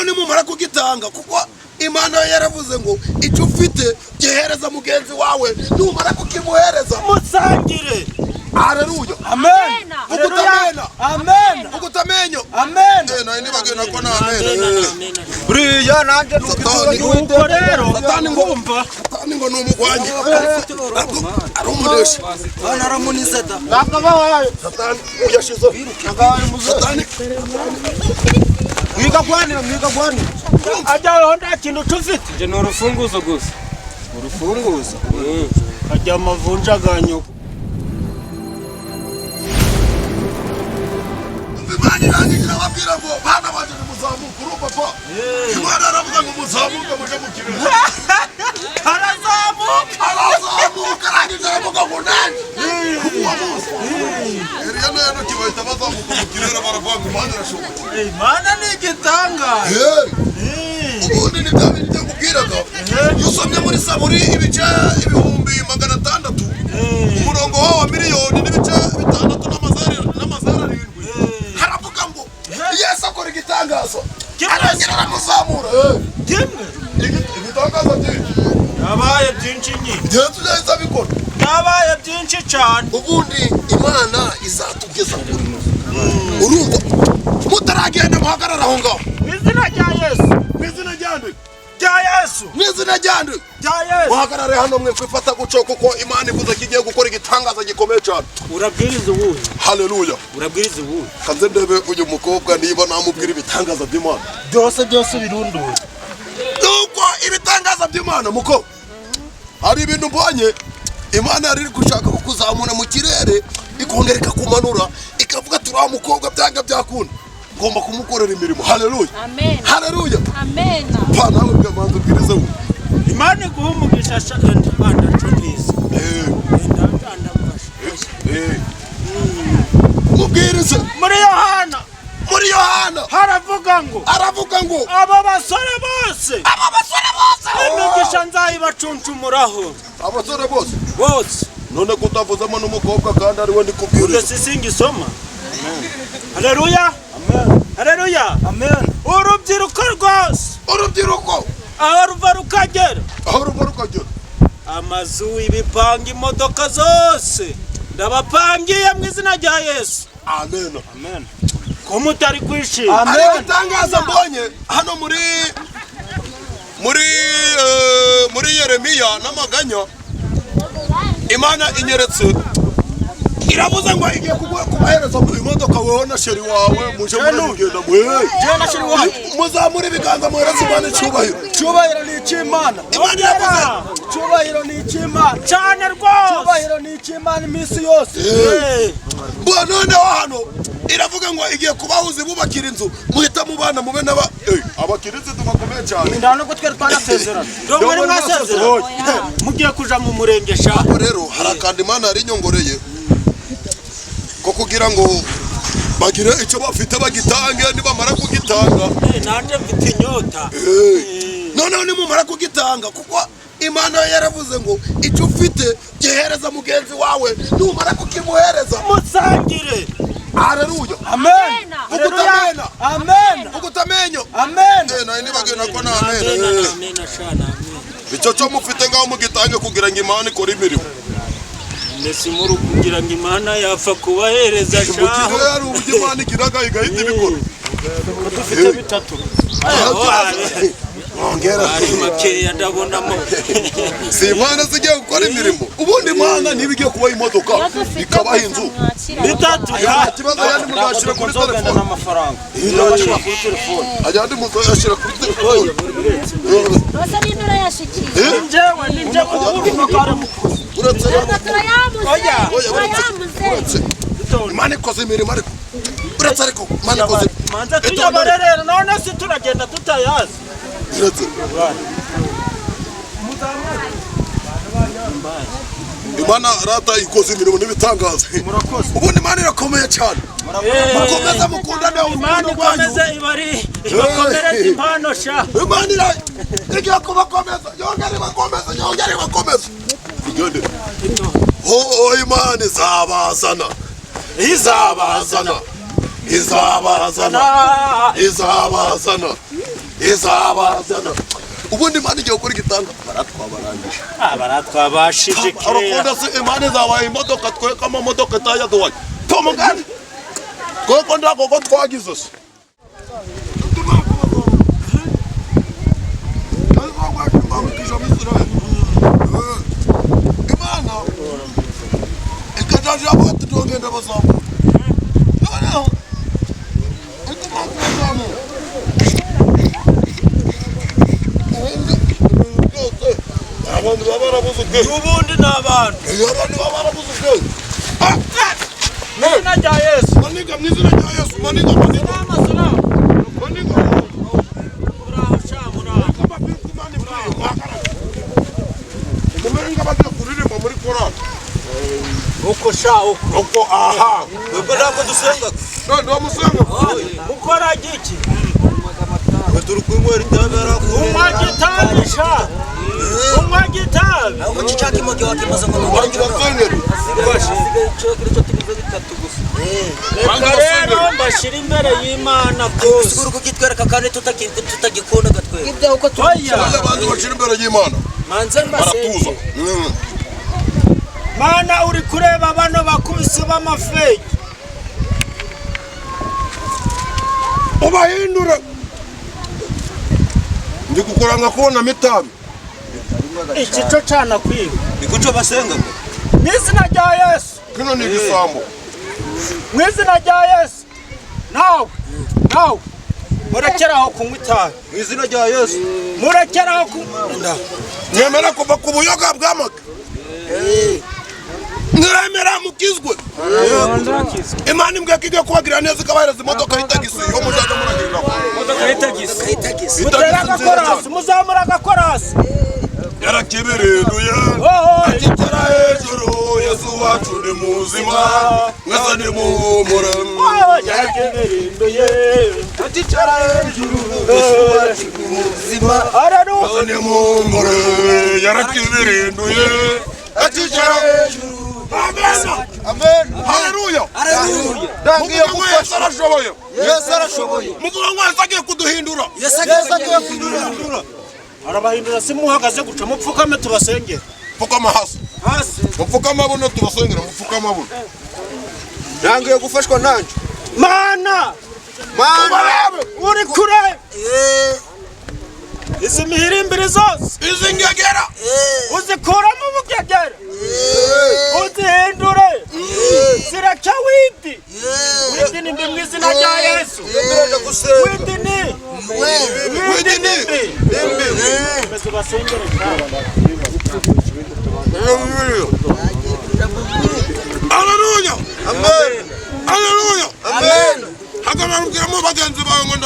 nimumara kugitanga kuko Imana yaravuze ngo icyo ufite gihereza mugenzi wawe numara kukimuhereza musangire. Haleluya. Amen. Ugutamena. Amen. Ugutamenyo. Amen. Na nibagena ko na amen. Buriya nanje nuko rero Satani ngo numugwanye. Ari umuresha. Naramuniza da. Nakabaye. Satani uyashizo. Satani. Mwiga gwani. Ajya nta kintu tufite. Je no rufunguzo gusa. Urufunguzo. Ajya amavunja ganyo. Imana irangira ababwira ngo bana baje muzamuka urumva Imana aravuga ngo muzamuke muje mu kirere. Arazamuka arangije aravuga ngo nani kuwa Musa. None kibahita bazamuka mu kirere baravuga ngo Imana irashoboye. Imana ni igitanga. Ubundi ni bya bintu byakubwiraga yusomye muri Saburi ibice 600 umurongo wa miliyoni n'ibice 6 n'amazara 7 haravuga ngo Yesu akora igitangazo arangira aramuzamura ibitangazo byinshi yabaye byinshi nyine Yesu yahise abikora yabaye byinshi cyane ubundi Imana izatugeza kuri urumva mutaragenda muhagarara aho ngaho izina rya Yesu izina ryande n'izina ryande muhagarare hano mwe kwifata guco kuko Imana ivuze kigiye gukora igitangaza gikomeye cyane urabwiriza ubuhe haleluya urabwiriza ubuhe kanze ndebe uyu mukobwa niba namubwira ibitangaza by'Imana byose birunduye nuko ibitangaza by'Imana muko hari ibintu mbonye Imana yari gushaka kukuzamura mu kirere ikongera ikakumanura ikavuga turi mukobwa byanga byakunda ngomba kumukorera imirimo haleluya amen haleluya amen pa nawe bwamanze ubwirize we Imana guhumugisha shakandi banda chokiza mubwirize muri Yohana aravuga ngo aba basore bose imigisha nzayibacunshumuraho abasore bose none kutavuzamo n'umukobwa kandi ari we ndikubwiriza sisingi soma haleluya haleluya amen urubyiruko rwose aho ruva rukagera amazu ibipanga imodoka zose ndabapangiye mu izina rya Yesu amen ko mutari kwishima ari gutangaza mbonye hano muri Yeremiya n'amaganya Imana inyeretse iravuze ngo igiye kubahereza ku imodoka wewe na sheri wawe muje muragenda je na sheri wawe muzamura ibiganza muhereza Imana cyubahiro ni cy'Imana Imana iravuze cyubahiro ni cy'Imana cyane rwose cyubahiro ni cy'Imana iminsi yose noneho hano iravuga ngo igiye kubahuza bubakira inzu muhita mubana mube n'aba abakirize tubakomeye cyane ndano ko twere twanasezerana rongo ari mwasezerana mugiye kuja mu murenge sha rero harakandi Imana yari nyongoreye ko kugira ngo bagire icyo bafite bagitange nibamara kugitanga nanje mfite inyota noneho nimumara kugitanga kuko Imana yaravuze ngo icyo ufite gihereza mugenzi wawe numara kukimuhereza musangire haleluya amen ugutamena amen ugutamenyo amen na nibagena ko na amen icyo cyo mufite ngaho mugitange kugira ngo Imana ikore imirimo ndetse muri kugira ngo Imana yapfa kubahereza sha mugihe yari Imana ikiraga igahita ibikora dufite bitatu ongera makeya ndabonamo si Imana zigiye gukora imirimo ubundi Imana nibigiye kuba imodoka ikabaha inzu bitatu kibazo yandi mugashira kuri telefone n'amafaranga yashira kuri telefone ajandi muzashira kuri telefone bose n'indura yashikiye ninjewe umukara mukuzi uretse yamuze Imana ikoze imirimo ariko uretse ariko Imana ikoze manza tuyabarerera none si turagenda tutayazi uretse Imana rata ikoze imirimo n'ibitangaza ubundi Imana irakomeye cyane mukomeze mukundane Imana ikomeze ibakomereze impano sha Imana igiye kubakomeza yongere bakomeza igende Imana izabazana izabazana ubundi Imana igiye gukora igitanga baratwabarangije baratwabashije arakunda se Imana izabaye imodoka tweka amamodoka itayaduwaye tomugani tweko ndako twagize se Imana ikajaje abo tutogenda bazamu abantu babarabuze ubundi n'abantu Mwizina rya Yesu maniga mwizina rya Yesu maniga umumenga bagiye kuririmba muri korali uko aha ubwo ntabwo dusenga ndo musenga mukora giki turi kunywera itabi unywa gitabi aho mucicaka imoge wakimaze ngo bangi basengeri reka rero mbashyira imbere y'Imana rwose sigura kukitwereka kandi tutagikunda gatwera ibyo uko oya abantu bashira imbere y'Imana manze baratuza Mana uri kureba bano bakubise b'amafeki ubahindura ndi gukoranga kubona mitabi iki cyo cana kwiga ikuco basenga mwizina rya Yesu kino ni igisambo mwizina rya Yesu nawe murekeraho kunywa itabi mwizina rya Yesu murekeraho kunywa nyemera kuva ku buyoga bw'amaka niremera mukizwe Imana imbwa kige kubagira neza ikabahereza imodoka y'itagisi yo mujaje muragirira imodoka y'itagisi mutera agakorasi muzamura agakorasi yarakibirinduye akitera hejuru Yesu wacu ni muzima mwese ni muhumure yarakibirinduye akitera hejuru Yesu wacu ni muzima mwese ni muhumure yarakibirinduye akitera hejuru Amen. Haleluya. Dangiye gufasha arashoboye. Yesu arashoboye muvuga ngo yasagiye kuduhindura. Yesu agiye kuduhindura arabahindura simuhagaze guca mupfukame tubasengera pfukama hasi mupfukama buno tubasengera mupfukama buno dangiye gufashwa nanje Mana uri kure izi mihirimbiri zose izi ngegera uzikuramo ubugegera uzihindure ziraca windi ni mbi mu izina rya Yesu windi ni mbese basengere Haleluya. amen hagararubwira mu bagenzi bawe ngo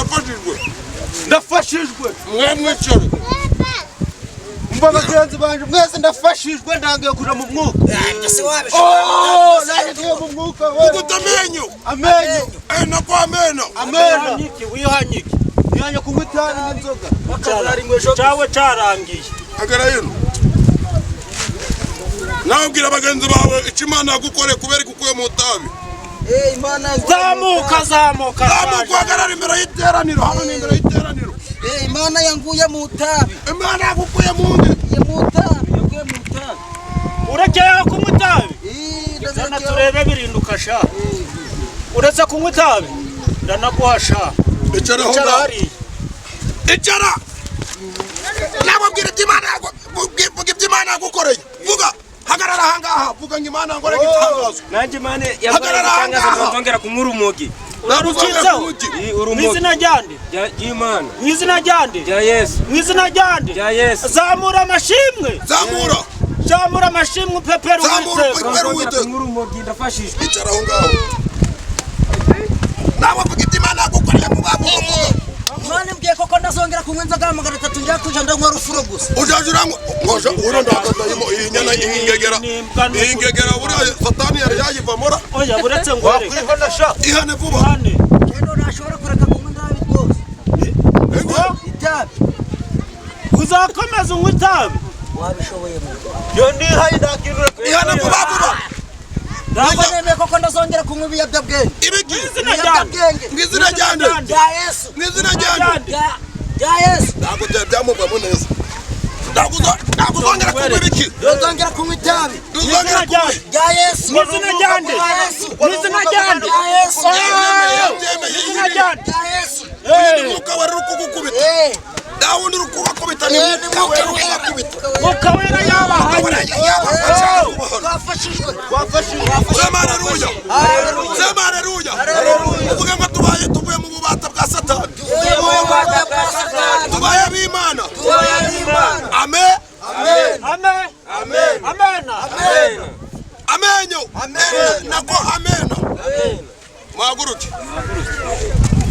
ndafashijwe mwicare mba bagenzi banje mwese ndafashijwe ndangiye kuja mu mwuka ese wabe ndangiye mu mwuka ugutamenyo amenyo nako amena wihanyike yanye kunywa itabi n'inzoga cyawe carangiye agara hino nabwira abagenzi bawe icyo Imana yagukoreye kubera ikukuye mu tabi zamuka hagarara imbere y'iteraniro hano ni imbere y'iteraniro Imana yanguye mu tabi Imana yagukuye mu ndi urekeyeho kunywa itabi zana turebe birinduka sha uretse kunywa itabi ndanaguha sha icara hariya icara nababwira ibyo Imana yagukoreye vuga hagarara ahangaha vuga ngo Imana yankoreye igitangazo nanjye Imana yakoreye igitangazo nzongera kunywa urumogi mwizina ryande ry'Imana mwizina ryande rya Yesu mwizina ryande rya Yesu zamura amashimwe zamura amashimwe upepera uwiteka kunywa urumogi ndafashijwe icara aho ngaho nababwira ibyo Imana yagukoreye mu bavuga Imana imbwiye koko ndazongera kunywa inzoga 300 njya kuja ndanywa rufuro gusa ujajura ngoja uro ndakatayimo iyi nyana iyi ngegera buriya satani yari yayivamora oya buretse ngo wakwihana sha ihane vuba rero nashobora kureka kunywa ndabi rwose itabi uzakomeza unywa itabi wabishoboye mu yo ndi hayi ndakirura ihane vuba ntabwo nemeye koko ndazongera kunywa ibiyobyabwenge ibiki ibiyobyabwenge mwizina ryande rya Yesu mwizina ryande Ya Yesu. ntabwo byamuvamo neza. Ntabwo uzongera kunywa ibiki. Uzongera kunywa itabi. Uzongera kunywa. Ya Yesu. Mwizina ryande. Mwizina ryande. Ya Yesu. Mwizina ryande. Ya Yesu. Umwuka wari uri kugukubita. Nta wundi uri kubakubita ni umwuka wera uri kubakubita. Mwuka wera yabahaye. Sema haleluya. Sema haleluya. Uvuge ngo tuvuye mu bubata bwa Satani. Tubaye ab'Imana. Amen. Amen. Amen. Amenyo. Nako amena. Mwaguruke.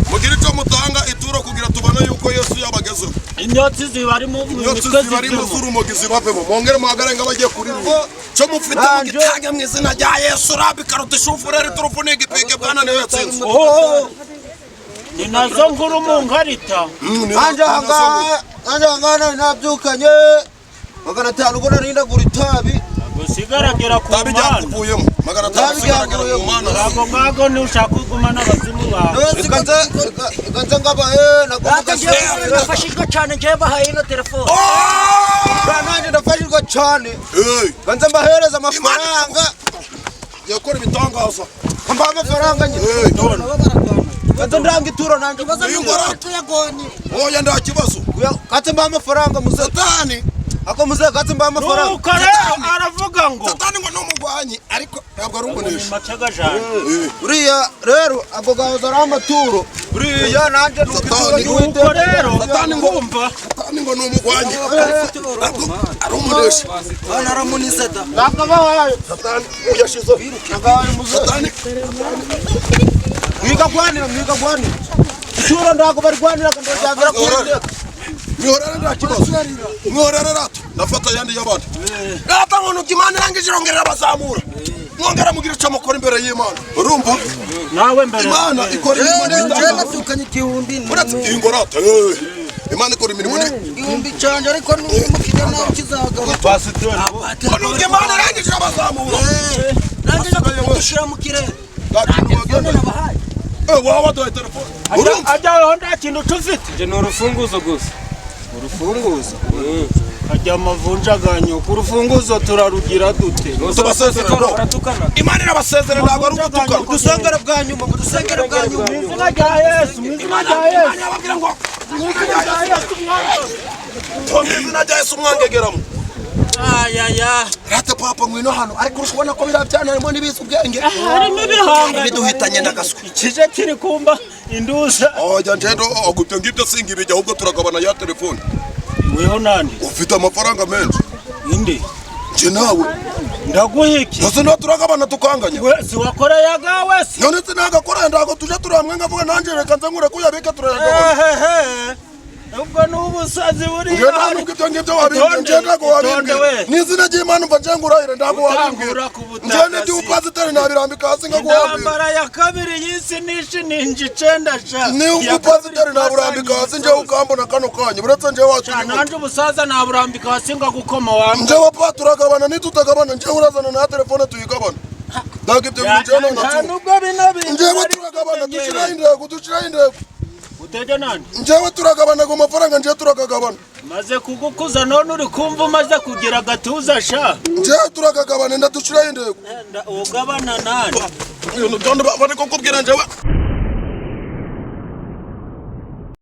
Mugira icyo mutanga ituro kugira tubone yuko Yesu yabagezeho. Imyotsi zibari mu mitwe zibirimo z'urumogi zibavemo. Mwongere muhagare nk'abagiye kuririmba. Cyo mufite mu gitange mu izina rya Yesu rabi karote shufurere turufu n'igipike bwana niwe yatsinze. Ni nazo nkuru mu nkarita. Anje hangana nabyukanye 500 ubwo narindagura itabi Gusigaragera ku tabi mana. byakuvuyemo 500 usigaragera ku mana. Ntabwo ni ushaka kuguma n'abazimu bawe. ganze ngabaye Nafashijwe cyane ngiye bahaye no telefone. nanjye ndafashijwe cyane ganze mbahereza amafaranga yakora ibitangaza. mba amafaranga nyine ganze ndanga ituro nanjye Tuyagonye. Oya nda kibazo. kati mba amafaranga muze Satani. ako muze kati mba amafaranga Nuko rero aravuga ngo Satani ngo n'umugwanyi ariko ntabwo ari umunesha. macagajana. uriya rero ako gahoza ari amaturo uriya nanjye n'ituro Nuko rero ngumva Satani ngo n'umugwanyi ntabwo ari umunesha. Bana ramuniseta. nakabaye Satani uyashize. nakabaye muze Satani mwiga gwanira ituro ndago barwanira kandi byavira kurinde mwihorera nta kibazo. Mwihorera rato ndafata yandi y'abandi. Rata ngo Imana irangije irongerera abazamura. Mwongera mugira icyo mukora imbere y'Imana. Urumva? nawe mbere. Imana ikora imirimo n'ibitanga. Nabyukanye igihumbi. Uretse ingorata. Imana ikora imirimo Igihumbi cyanje ariko n'umukiriya nawe kizagaruka. pasiteri n'ibitanga. Imana irangije abazamura. Nanjye nakugushira mu kirere. None nabahaye. Waba waduhaye telefone. Ajyaho nta kintu tufite. Nje ni urufunguzo gusa. Urufunguzo. Ajya amavunjaganyo. Ku rufunguzo turarugira dute? Tubasezerera. Imana irabasezerera ntabwo ari ugutukana. udusengere bwa nyuma mu dusengere bwa nyuma Mu izina rya Yesu. Mu izina rya Yesu. Ababwira ngo Mu izina rya Yesu. mu izina rya Yesu mwangegeramo. Ayaya. Rata papa ngwino hano ariko urashobona ko birabyana harimo n'ibizi ubwenge. Harimo ibihanga. Biduhitanye ndagaswe. Kije kiri kumba indusa. Oya njendo agute ngibyo singi bijya ahubwo turagabana ya telefone. Weho nande? Ufite amafaranga menshi. Inde. Je nawe. Ndaguhiki. Nase no turagabana tukanganya. Wese wakoreye gawe se. None sinagakora ndago tuje turamwe ngavuga nanje reka nzangure kuyabika turayagabana. Ubwo n'ubusazi buri. Nge nta nubwo ibyo ngibyo wabimbye ndago wabimbye. N'izina ry'Imana mva njengurahira ndago wabimbye. Njene ndi upaziteri nabirambika hasi ngaguhabira. Intambara ya kabiri y'isi nishi ninji 9 sha. Ni upaziteri naburambika hasi nje ukambona kano kanya. Buretse nje wacu. Nanje ubusaza naburambika hasi ngagukoma wamwe. Nje wapa turagabana nitutagabana nje urazana na telefone tuyigabana. Ndago ibyo njene na. Nubwo binabi. Njewe turagabana dushira indego. Uteje nande? Njewe turagabana ku mafaranga nje turagagabana. Maze kugukuza none uri kumva umaze kugira gatuza sha. Nje turagagabana ndadushira indego. Ugabana nande? Uyu ntonde bari kukubwira njewe